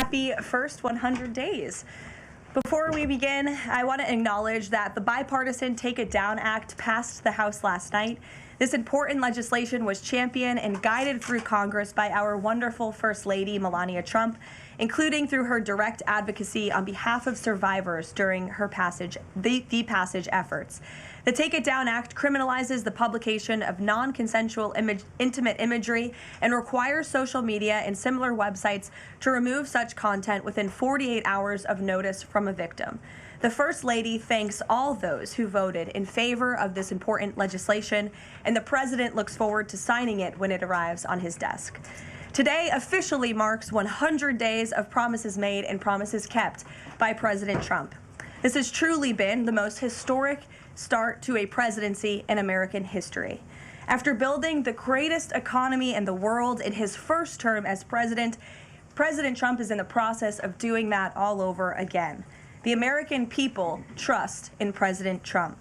Happy first 100 days. Before we begin, I want to acknowledge that the bipartisan Take It Down Act passed the House last night. This important legislation was championed and guided through Congress by our wonderful First Lady, Melania Trump, including through her direct advocacy on behalf of survivors during her passage efforts. The Take It Down Act criminalizes the publication of non-consensual intimate imagery and requires social media and similar websites to remove such content within 48 hours of notice from a victim. The First Lady thanks all those who voted in favor of this important legislation, and the President looks forward to signing it when it arrives on his desk. Today officially marks 100 days of promises made and promises kept by President Trump. This has truly been the most historic start to a presidency in American history. After building the greatest economy in the world in his first term as president, President Trump is in the process of doing that all over again. The American people trust in President Trump.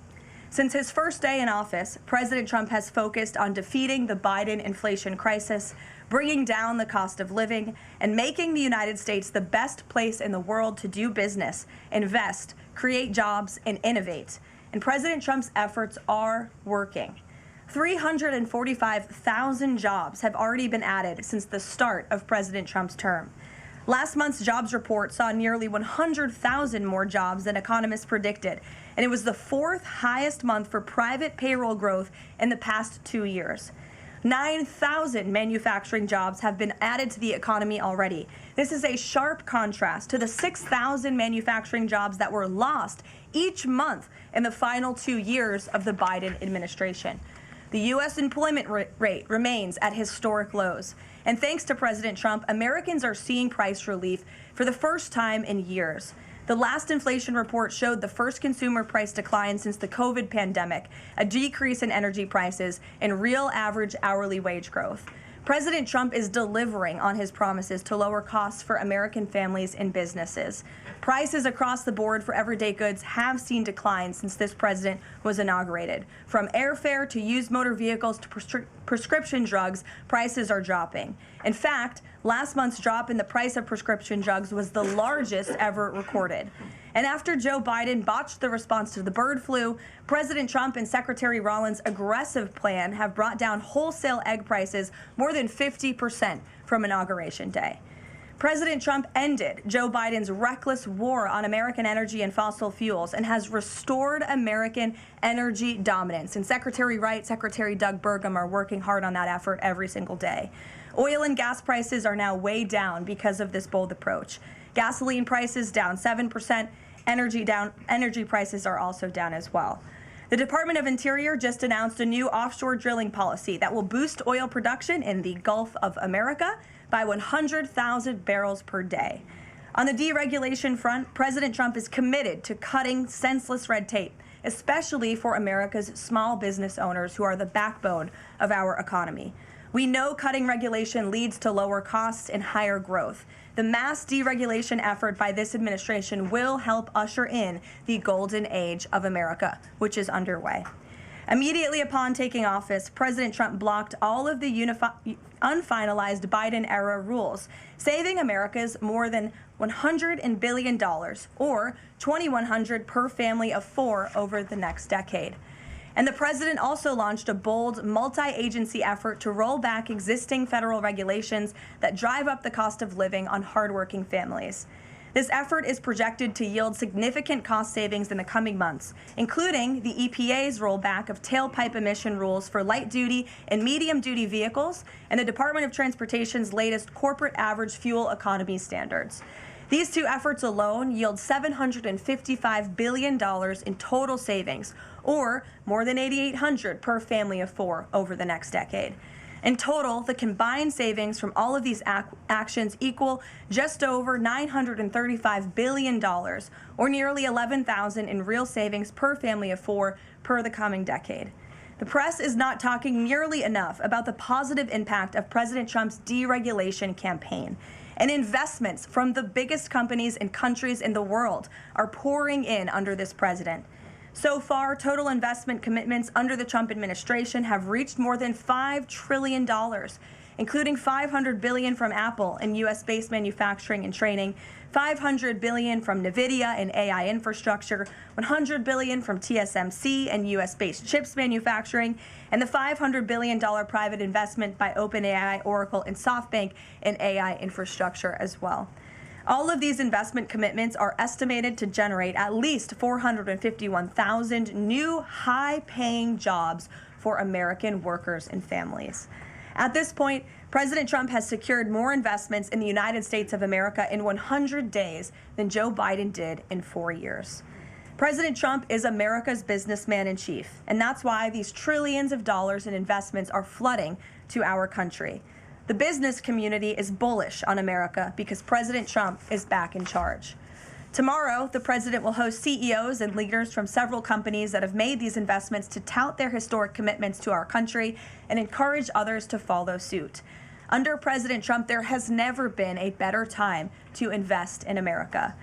Since his first day in office, President Trump has focused on defeating the Biden inflation crisis, bringing down the cost of living, and making the United States the best place in the world to do business, invest, create jobs, and innovate. And President Trump's efforts are working. 345,000 jobs have already been added since the start of President Trump's term. Last month's jobs report saw nearly 100,000 more jobs than economists predicted, and it was the fourth highest month for private payroll growth in the past 2 years. 9,000 manufacturing jobs have been added to the economy already. This is a sharp contrast to the 6,000 manufacturing jobs that were lost each month in the final 2 years of the Biden administration. The U.S. employment rate remains at historic lows. And thanks to President Trump, Americans are seeing price relief for the first time in years. The last inflation report showed the first consumer price decline since the COVID pandemic, a decrease in energy prices, and real average hourly wage growth. President Trump is delivering on his promises to lower costs for American families and businesses. Prices across the board for everyday goods have seen declines since this president was inaugurated. From airfare to used motor vehicles to prescription drugs, prices are dropping. In fact, last month's drop in the price of prescription drugs was the largest ever recorded. And after Joe Biden botched the response to the bird flu, President Trump and Secretary Rollins' aggressive plan have brought down wholesale egg prices more than 50% from Inauguration Day. President Trump ended Joe Biden's reckless war on American energy and fossil fuels and has restored American energy dominance. And Secretary Wright, Secretary Doug Burgum are working hard on that effort every single day. Oil and gas prices are now way down because of this bold approach. Gasoline prices down 7%. Energy prices are also down as well. The Department of Interior just announced a new offshore drilling policy that will boost oil production in the Gulf of America by 100,000 barrels per day. On the deregulation front, President Trump is committed to cutting senseless red tape, especially for America's small business owners who are the backbone of our economy. We know cutting regulation leads to lower costs and higher growth. The mass deregulation effort by this administration will help usher in the golden age of America, which is underway. Immediately upon taking office, President Trump blocked all of the unfinalized Biden-era rules, saving Americans more than $100 billion, or $2,100 per family of four over the next decade. And the president also launched a bold multi-agency effort to roll back existing federal regulations that drive up the cost of living on hardworking families. This effort is projected to yield significant cost savings in the coming months, including the EPA's rollback of tailpipe emission rules for light-duty and medium-duty vehicles and the Department of Transportation's latest corporate average fuel economy standards. These two efforts alone yield $755 billion in total savings, or more than $8,800 per family of four over the next decade. In total, the combined savings from all of these actions equal just over $935 billion, or nearly $11,000 in real savings per family of four per the coming decade. The press is not talking nearly enough about the positive impact of President Trump's deregulation campaign. And investments from the biggest companies and countries in the world are pouring in under this president. So far, total investment commitments under the Trump administration have reached more than $5 trillion. including $500 billion from Apple in U.S.-based manufacturing and training, $500 billion from NVIDIA in AI infrastructure, $100 billion from TSMC and U.S.-based chips manufacturing, and the $500 billion private investment by OpenAI, Oracle, and SoftBank in AI infrastructure as well. All of these investment commitments are estimated to generate at least 451,000 new high-paying jobs for American workers and families. At this point, President Trump has secured more investments in the United States of America in 100 days than Joe Biden did in 4 years. President Trump is America's businessman in chief, and that's why these trillions of dollars in investments are flooding to our country. The business community is bullish on America because President Trump is back in charge. Tomorrow, the president will host CEOs and leaders from several companies that have made these investments to tout their historic commitments to our country and encourage others to follow suit. Under President Trump, there has never been a better time to invest in America.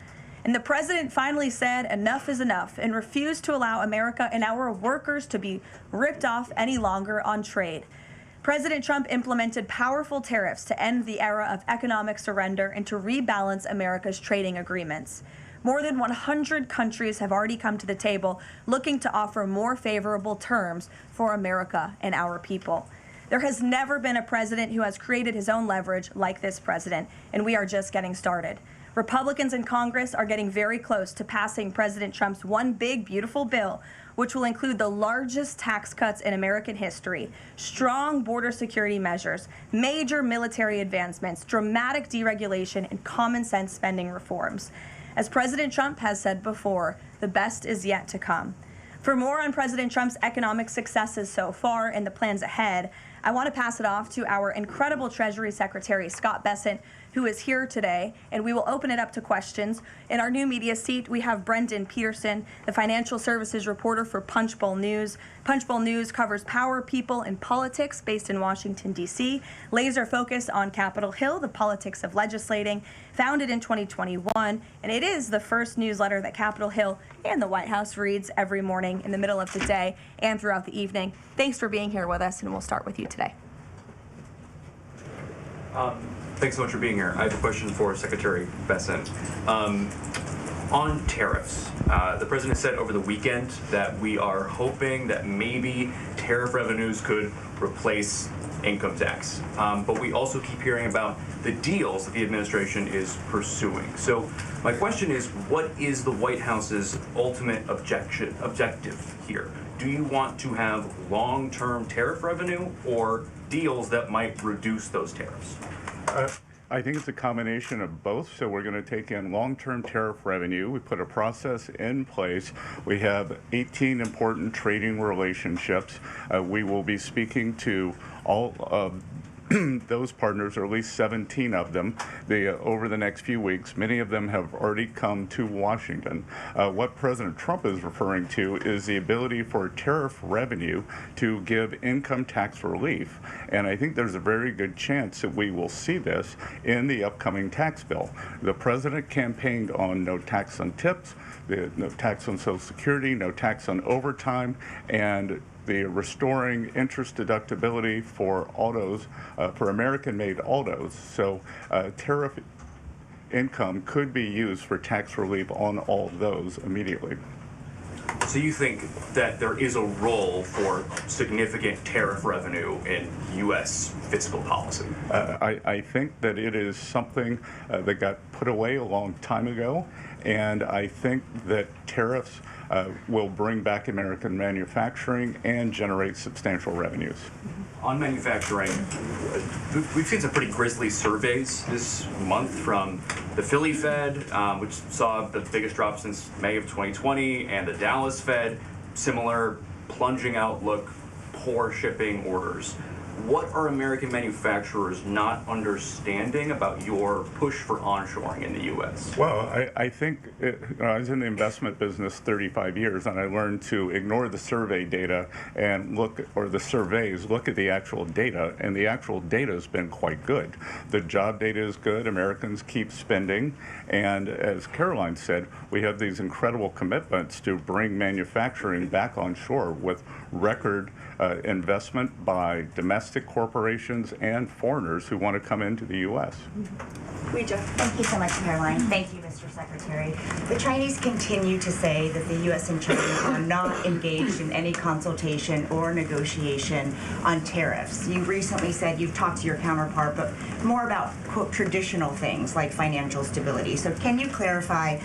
And the president finally said enough is enough and refused to allow America and our workers to be ripped off any longer on trade. President Trump implemented powerful tariffs to end the era of economic surrender and to rebalance America's trading agreements. More than 100 countries have already come to the table looking to offer more favorable terms for America and our people. There has never been a president who has created his own leverage like this president, and we are just getting started. Republicans in Congress are getting very close to passing President Trump's one big, beautiful bill, which will include the largest tax cuts in American history, strong border security measures, major military advancements, dramatic deregulation, and common sense spending reforms. As President Trump has said before, the best is yet to come. For more on President Trump's economic successes so far and the plans ahead, I want to pass it off to our incredible Treasury Secretary, Scott Bessent, who is here today, and we will open it up to questions. In our new media seat, we have Brendan Peterson, the financial services reporter for Punchbowl News. Punchbowl News covers power, people, and politics based in Washington, D.C., laser focused on Capitol Hill, the politics of legislating, founded in 2021, and it is the first newsletter that Capitol Hill and the White House reads every morning in the middle of the day and throughout the evening. Thanks for being here with us, and we'll start with you today. Thanks so much for being here. I have a question for Secretary Bessent. On tariffs, the president said over the weekend that we are hoping that maybe tariff revenues could replace income tax. But we also keep hearing about the deals that the administration is pursuing. So my question is, what is the White House's ultimate objective here? Do you want to have long-term tariff revenue or deals that might reduce those tariffs? I think it's a combination of both. So we're going to take in long-term tariff revenue. We put a process in place. We have 18 important trading relationships. We will be speaking to all of those partners, or at least 17 of them, over the next few weeks. Many of them have already come to Washington. What President Trump is referring to is the ability for tariff revenue to give income tax relief. And I think there's a very good chance that we will see this in the upcoming tax bill. The president campaigned on no tax on tips, no tax on Social Security, no tax on overtime, and the restoring interest deductibility for autos, for American-made autos. So tariff income could be used for tax relief on all of those immediately. So you think that there is a role for significant tariff revenue in U.S. fiscal policy? I think that it is something that got put away a long time ago, and I think that tariffs will bring back American manufacturing and generate substantial revenues. On manufacturing, we've seen some pretty grisly surveys this month from the Philly Fed, which saw the biggest drop since May of 2020, and the Dallas Fed, similar plunging outlook, poor shipping orders. What are American manufacturers not understanding about your push for onshoring in the U.S.? Well, I think I was in the investment business 35 years, and I learned to ignore the survey data and look at the actual data, and the actual data has been quite good. The job data is good. Americans keep spending, and as Karoline said, we have these incredible commitments to bring manufacturing back on shore with record investment by domestic domestic corporations and foreigners who want to come into the U.S. Thank you so much, Karoline. Thank you, Mr. Secretary. The Chinese continue to say that the U.S. and China are not engaged in any consultation or negotiation on tariffs. You recently said you've talked to your counterpart, but more about, quote, traditional things like financial stability. So can you clarify,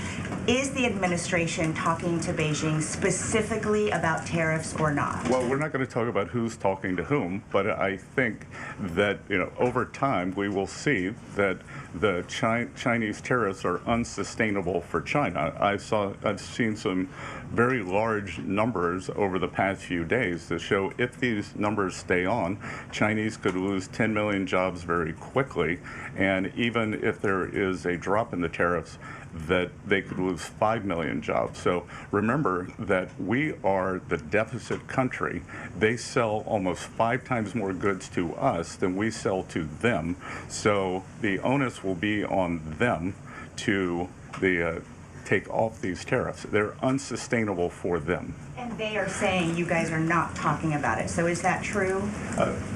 is the administration talking to Beijing specifically about tariffs or not? Well, we're not going to talk about who's talking to whom, but I think that, over time we will see that the Chinese tariffs are unsustainable for China. I've seen some very large numbers over the past few days that show if these numbers stay on, Chinese could lose 10 million jobs very quickly, and even if there is a drop in the tariffs, that they could lose 5 million jobs. So remember that we are the deficit country. They sell almost 5 times more goods to us than we sell to them. So the onus will be on them to take off these tariffs. They're unsustainable for them. And they are saying you guys are not talking about it. So is that true?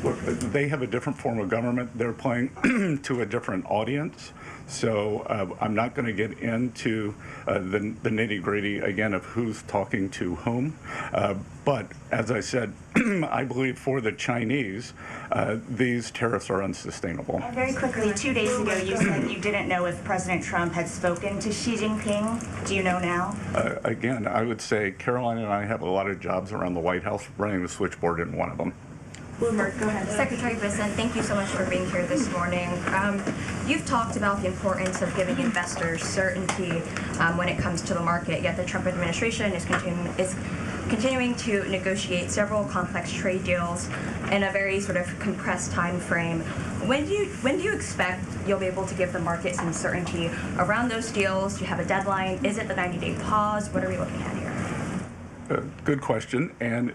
Look, they have a different form of government. They're playing to a different audience. So I'm not going to get into the nitty-gritty again of who's talking to whom. But as I said, I believe for the Chinese, these tariffs are unsustainable. And very quickly, 2 days ago, you said you didn't know if President Trump had spoken to Xi Jinping. Do you know now? Again, I would say Karoline and I have a lot of jobs around the White House. Running the switchboard isn't one of them. Bloomberg, go ahead. Secretary Bessent, thank you so much for being here this morning. You've talked about the importance of giving investors certainty when it comes to the market, yet the Trump administration is continuing to negotiate several complex trade deals in a very sort of compressed time frame. When do you expect you'll be able to give the market some certainty around those deals? Do you have a deadline? Is it the 90-day pause? What are we looking at here? Good question. And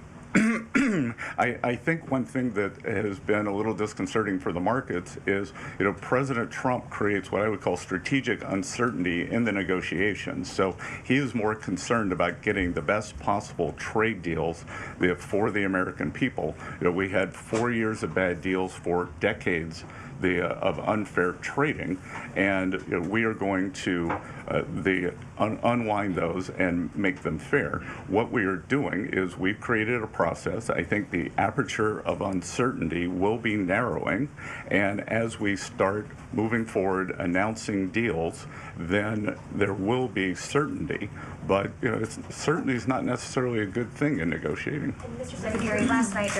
I think one thing that has been a little disconcerting for the markets is, President Trump creates what I would call strategic uncertainty in the negotiations. So he is more concerned about getting the best possible trade deals for the American people. We had 4 years of bad deals for decades of unfair trading, and we are going to unwind those and make them fair. What we are doing is we've created a process. I think the aperture of uncertainty will be narrowing, and as we start moving forward announcing deals, then there will be certainty. But certainty is not necessarily a good thing in negotiating. And Mr. Secretary, last night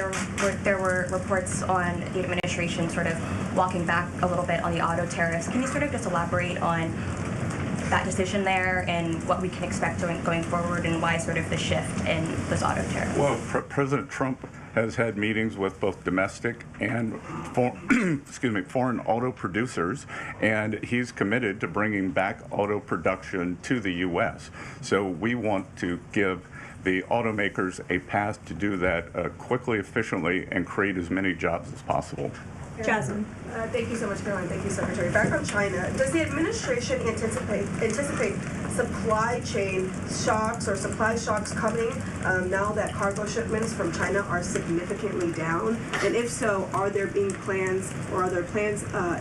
there were reports on the administration sort of walking back a little bit on the auto tariffs. Can you sort of just elaborate on that decision there and what we can expect going forward, and why sort of the shift in those auto tariffs? Well, President Trump has had meetings with both domestic and foreign auto producers, and he's committed to bringing back auto production to the U.S. So we want to give the automakers a path to do that quickly, efficiently, and create as many jobs as possible. Jasmine. Thank you so much, Caroline. Thank you, Secretary. Back on China, does the administration anticipate supply chain shocks or supply shocks coming now that cargo shipments from China are significantly down? And if so, are there plans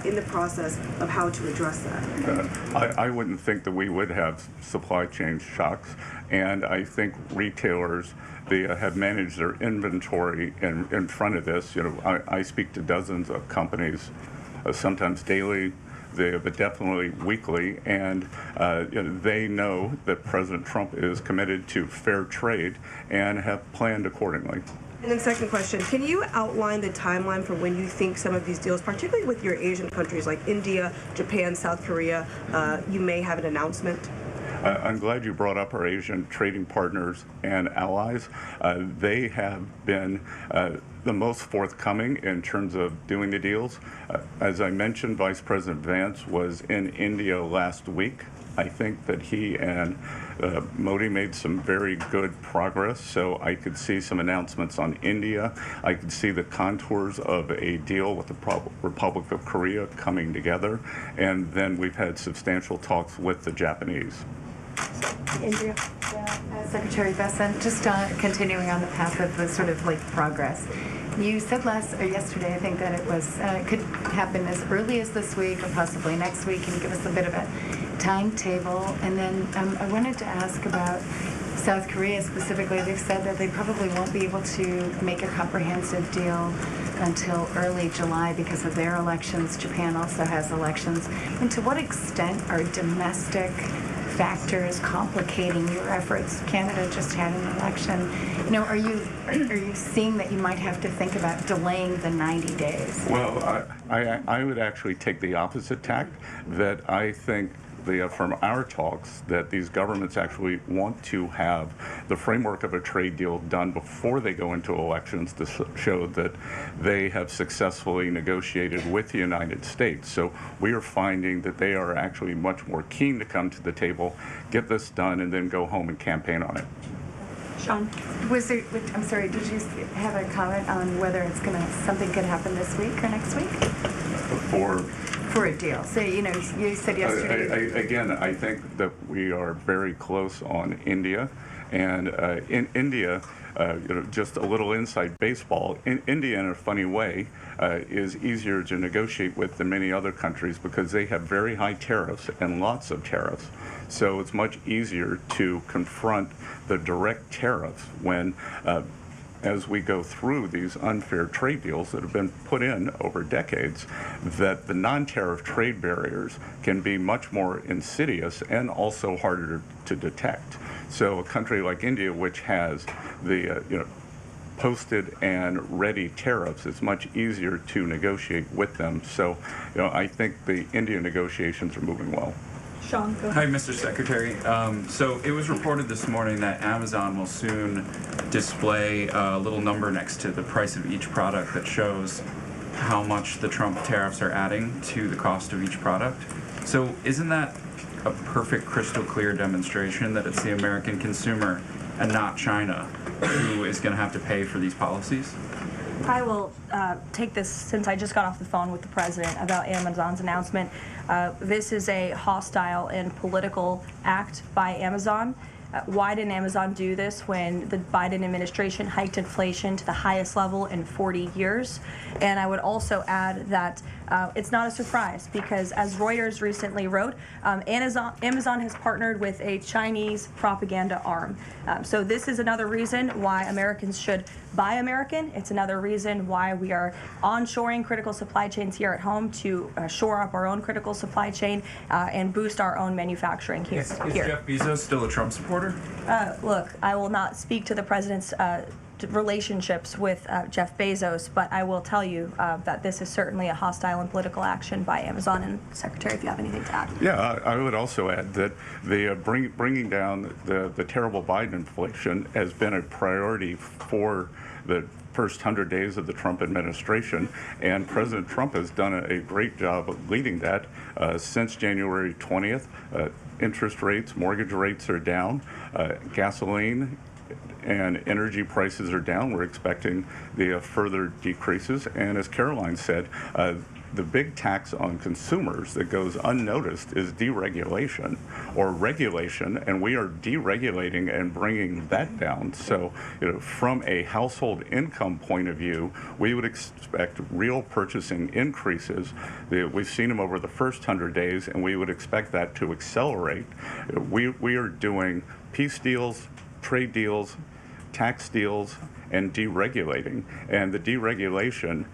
in the process of how to address that? I wouldn't think that we would have supply chain shocks, and I think retailers have managed their inventory in front of this. I speak to dozens of companies, sometimes daily, but definitely weekly, and they know that President Trump is committed to fair trade and have planned accordingly. And then second question, can you outline the timeline for when you think some of these deals, particularly with your Asian countries like India, Japan, South Korea, you may have an announcement? I'm glad you brought up our Asian trading partners and allies. They have been the most forthcoming in terms of doing the deals. As I mentioned, Vice President Vance was in India last week. I think that he and Modi made some very good progress, so I could see some announcements on India. I could see the contours of a deal with the Republic of Korea coming together, and then we've had substantial talks with the Japanese. Andrea. Secretary Bessent, just continuing on the path of the sort of progress. You said yesterday, I think, that it was could happen as early as this week or possibly next week. Can you give us a bit of a timetable? And then I wanted to ask about South Korea specifically. They've said that they probably won't be able to make a comprehensive deal until early July because of their elections. Japan also has elections. And to what extent are domestic factors complicating your efforts? Canada just had an election. You know, are you seeing that you might have to think about delaying the 90 days? Well, I would actually take the opposite tack, that I think from our talks that these governments actually want to have the framework of a trade deal done before they go into elections to show that they have successfully negotiated with the United States. So we are finding that they are actually much more keen to come to the table, get this done, and then go home and campaign on it. Sean? I'm sorry, did you have a comment on whether something could happen this week or next week? For a deal. So, you said yesterday. Again, I think that we are very close on India. And in India, just a little inside baseball, India, in a funny way, is easier to negotiate with than many other countries because they have very high tariffs and lots of tariffs. So it's much easier to confront the direct tariffs when as we go through these unfair trade deals that have been put in over decades, that the non-tariff trade barriers can be much more insidious and also harder to detect. So a country like India, which has the posted and ready tariffs, it's much easier to negotiate with them. So I think the India negotiations are moving well. Sean, go ahead. Hi, Mr. Secretary. So it was reported this morning that Amazon will soon display a little number next to the price of each product that shows how much the Trump tariffs are adding to the cost of each product. So isn't that a perfect, crystal clear demonstration that it's the American consumer and not China who is going to have to pay for these policies? I will take this since I just got off the phone with the president about Amazon's announcement. This is a hostile and political act by Amazon. Why didn't Amazon do this when the Biden administration hiked inflation to the highest level in 40 years? And I would also add that it's not a surprise because, as Reuters recently wrote, Amazon has partnered with a Chinese propaganda arm. So this is another reason why Americans should buy American. It's another reason why we are onshoring critical supply chains here at home to shore up our own critical supply chain and boost our own manufacturing here. Is Jeff Bezos still a Trump supporter? Look, I will not speak to the president's relationships with Jeff Bezos, but I will tell you that this is certainly a hostile and political action by Amazon. And Secretary, if you have anything to add. Yeah, I would also add that the bringing down the terrible Biden inflation has been a priority for the first 100 days of the Trump administration, and President Trump has done a great job of leading that since January 20th. Interest rates, mortgage rates are down, gasoline and energy prices are down. We're expecting the further decreases. And as Karoline said, the big tax on consumers that goes unnoticed is deregulation or regulation, and we are deregulating and bringing that down. So, from a household income point of view, we would expect real purchasing increases. We've seen them over the first 100 days, and we would expect that to accelerate. We are doing peace deals, trade deals, tax deals, and deregulating. And the deregulation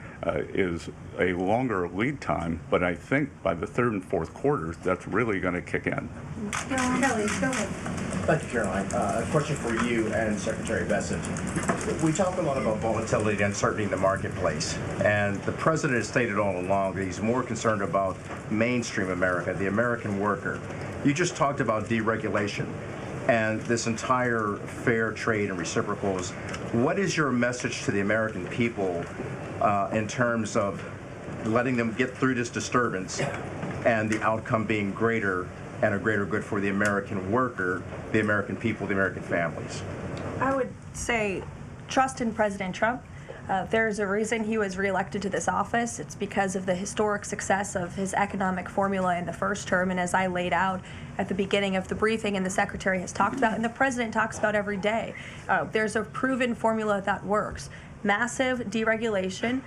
is a longer lead time, but I think by the third and fourth quarters, that's really going to kick in. Kelly, go ahead. Thank you, Caroline. A question for you and Secretary Bessent. We talk a lot about volatility and uncertainty in the marketplace, and the president has stated all along that he's more concerned about mainstream America, the American worker. You just talked about deregulation and this entire fair trade and reciprocals. What is your message to the American people in terms of letting them get through this disturbance and the outcome being greater and a greater good for the American worker, the American people, the American families? I would say trust in President Trump. There's a reason he was reelected to this office. It's because of the historic success of his economic formula in the first term, and as I laid out at the beginning of the briefing and the Secretary has talked about and the President talks about every day, there's a proven formula that works. massive deregulation,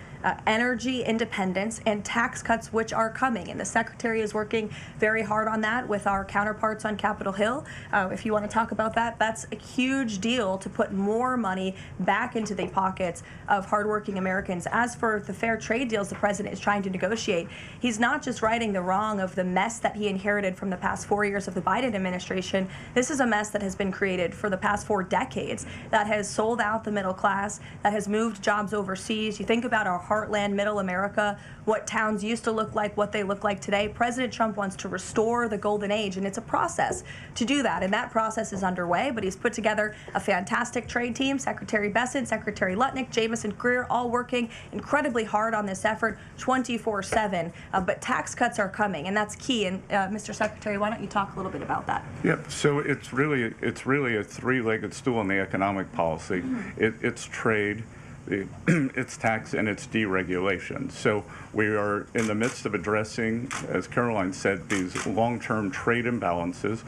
energy independence, and tax cuts, which are coming. And the Secretary is working very hard on that with our counterparts on Capitol Hill. If you want to talk about that, that's a huge deal to put more money back into the pockets of hardworking Americans. As for the fair trade deals the president is trying to negotiate, he's not just righting the wrong of the mess that he inherited from the past 4 years of the Biden administration. This is a mess that has been created for the past 4 decades that has sold out the middle class, that has moved jobs overseas. You think about our heartland, middle America, what towns used to look like, what they look like today. President Trump wants to restore the golden age, and it's a process to do that. And that process is underway, but he's put together a fantastic trade team. Secretary Bessent, Secretary Lutnick, Jamieson Greer, all working incredibly hard on this effort 24/7. But tax cuts are coming, and that's key. And Mr. Secretary, why don't you talk a little bit about that? Yep. So it's really a three-legged stool in the economic policy. It's trade, it's tax, and it's deregulation. So we are in the midst of addressing, as Karoline said, these long-term trade imbalances.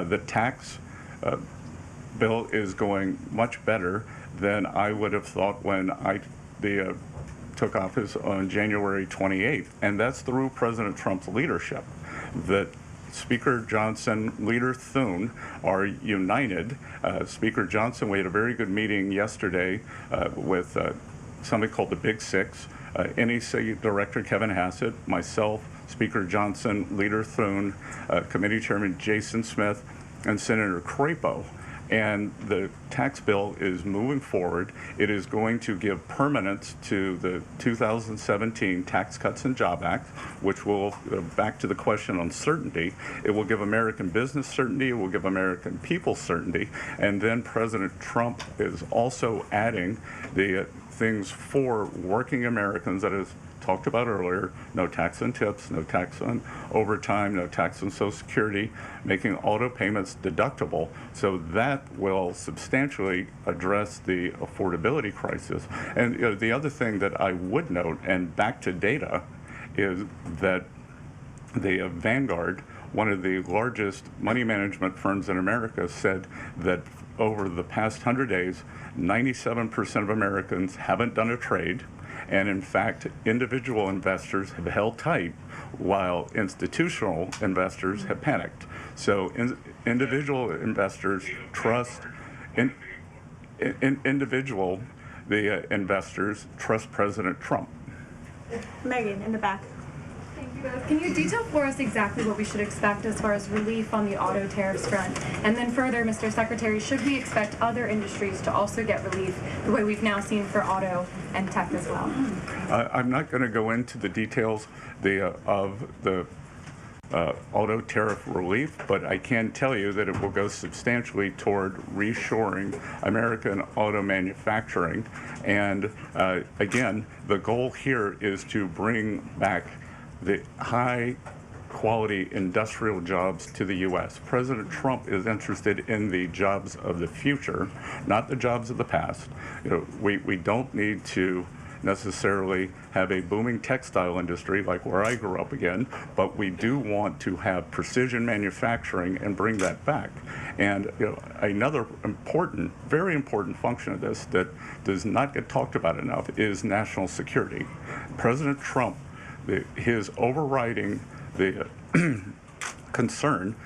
The tax bill is going much better than I would have thought when I took office on January 28th, and that's through President Trump's leadership. That Speaker Johnson, Leader Thune are united. Speaker Johnson, we had a very good meeting yesterday with somebody called the Big Six, NEC Director Kevin Hassett, myself, Speaker Johnson, Leader Thune, Committee Chairman Jason Smith, and Senator Crapo. And the tax bill is moving forward. It is going to give permanence to the 2017 Tax Cuts and Job Act, which will, back to the question on certainty, it will give American business certainty, it will give American people certainty, and then President Trump is also adding the things for working Americans that is talked about earlier: no tax on tips, no tax on overtime, no tax on Social Security, making auto payments deductible. So that will substantially address the affordability crisis. And the other thing that I would note, and back to data, is that the Vanguard, one of the largest money management firms in America, said that over the past 100 days, 97% of Americans haven't done a trade. And in fact, individual investors have held tight while institutional investors have panicked. So individual investors trust, investors trust President Trump. Megan, in the back. Thank you both. Can you detail for us exactly what we should expect as far as relief on the auto tariffs front? And then further, Mr. Secretary, should we expect other industries to also get relief the way we've now seen for auto and tech as well? I'm not going to go into the details of the auto tariff relief, but I can tell you that it will go substantially toward reshoring American auto manufacturing. And again, the goal here is to bring back the high quality industrial jobs to the U.S. President Trump is interested in the jobs of the future, not the jobs of the past. We don't need to necessarily have a booming textile industry like where I grew up again, but we do want to have precision manufacturing and bring that back. And another important, very important function of this that does not get talked about enough is national security. President Trump, his overriding concern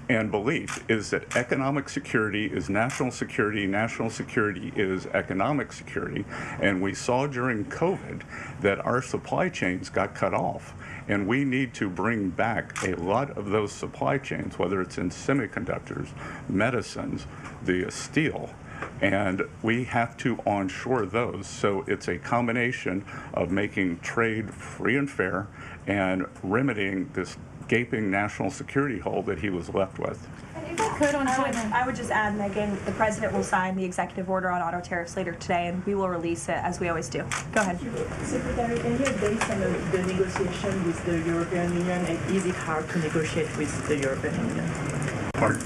and belief is that economic security is national security is economic security. And we saw during COVID that our supply chains got cut off. And we need to bring back a lot of those supply chains, whether it's in semiconductors, medicines, the steel. And we have to onshore those. So it's a combination of making trade free and fair and remedying this gaping national security hole that he was left with. And if I could on China. I would just add, Megan, the president will sign the executive order on auto tariffs later today, and we will release it as we always do. Go ahead. Secretary, any updates on the negotiation with the European Union, and is it hard to negotiate with the European Union? Pardon?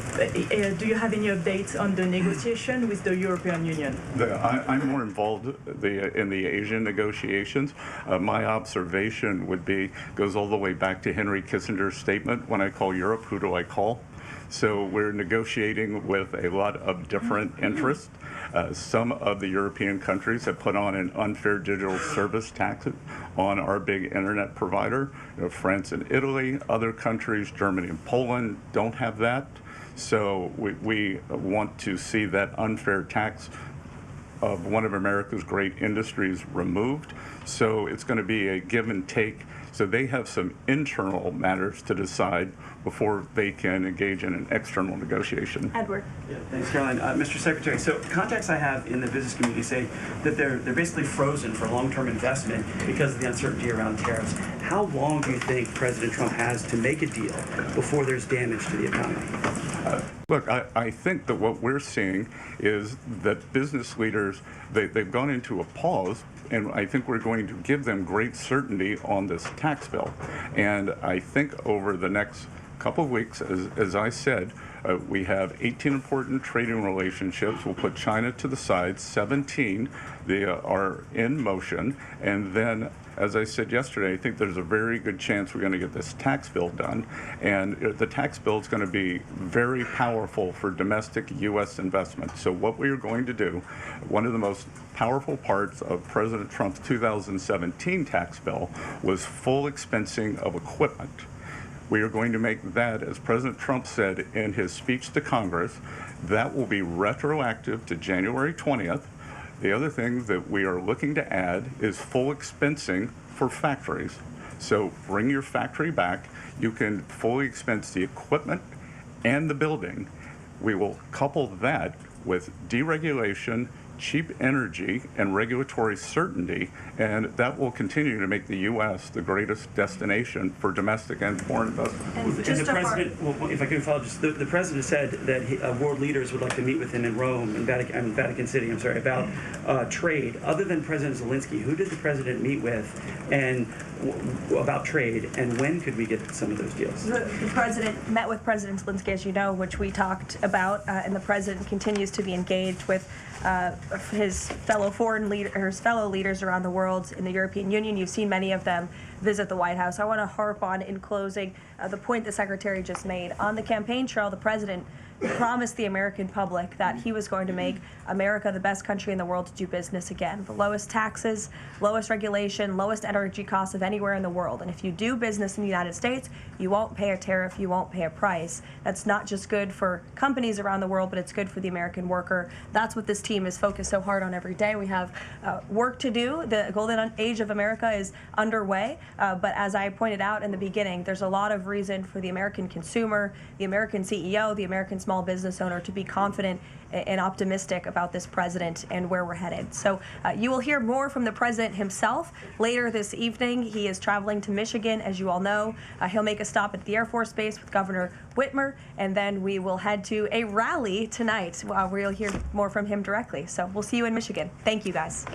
Do you have any updates on the negotiation with the European Union? I'm more involved in the Asian negotiations. My observation would be, goes all the way back to Henry Kissinger's statement, when I call Europe, who do I call? So we're negotiating with a lot of different interests. Some of the European countries have put on an unfair digital service tax on our big internet provider. France and Italy, other countries, Germany and Poland, don't have that. So we want to see that unfair tax of one of America's great industries removed. So it's going to be a give and take. So they have some internal matters to decide before they can engage in an external negotiation. Edward. Yeah, thanks, Caroline. Mr. Secretary, so contacts I have in the business community say that they're basically frozen for long-term investment because of the uncertainty around tariffs. How long do you think President Trump has to make a deal before there's damage to the economy? Look, I think that what we're seeing is that business leaders, they've gone into a pause, and I think we're going to give them great certainty on this tax bill. And I think over the next couple of weeks, as I said, we have 18 important trading relationships. We'll put China to the side. 17 they are in motion. And then, as I said yesterday, I think there's a very good chance we're going to get this tax bill done. And the tax bill is going to be very powerful for domestic U.S. investment. So what we are going to do, one of the most powerful parts of President Trump's 2017 tax bill was full expensing of equipment. We are going to make that, as President Trump said in his speech to Congress, that will be retroactive to January 20th. The other thing that we are looking to add is full expensing for factories. So bring your factory back. You can fully expense the equipment and the building. We will couple that with deregulation, cheap energy, and regulatory certainty, and that will continue to make the U.S. the greatest destination for domestic and foreign investment. And the president, well, if I can follow, just the president said that world leaders would like to meet with him in Rome, in Vatican City, about trade. Other than President Zelensky, who did the president meet with, and about trade, and when could we get some of those deals? The president met with President Zelensky, as you know, which we talked about, and the president continues to be engaged with his fellow leaders around the world in the European Union. You've seen many of them visit the White House. I want to harp on, in closing, the point the Secretary just made. On the campaign trail, the president promised the American public that he was going to make America the best country in the world to do business again. The lowest taxes, lowest regulation, lowest energy costs of anywhere in the world. And if you do business in the United States, you won't pay a tariff, you won't pay a price. That's not just good for companies around the world, but it's good for the American worker. That's what this team is focused so hard on every day. We have work to do. The golden age of America is underway. But as I pointed out in the beginning, there's a lot of reason for the American consumer, the American CEO, the American small business owner to be confident and optimistic about this president and where we're headed. So you will hear more from the president himself later this evening. He is traveling to Michigan, as you all know. He'll make a stop at the Air Force Base with Governor Whitmer, and then we will head to a rally tonight where you'll hear more from him directly. So we'll see you in Michigan. Thank you, guys.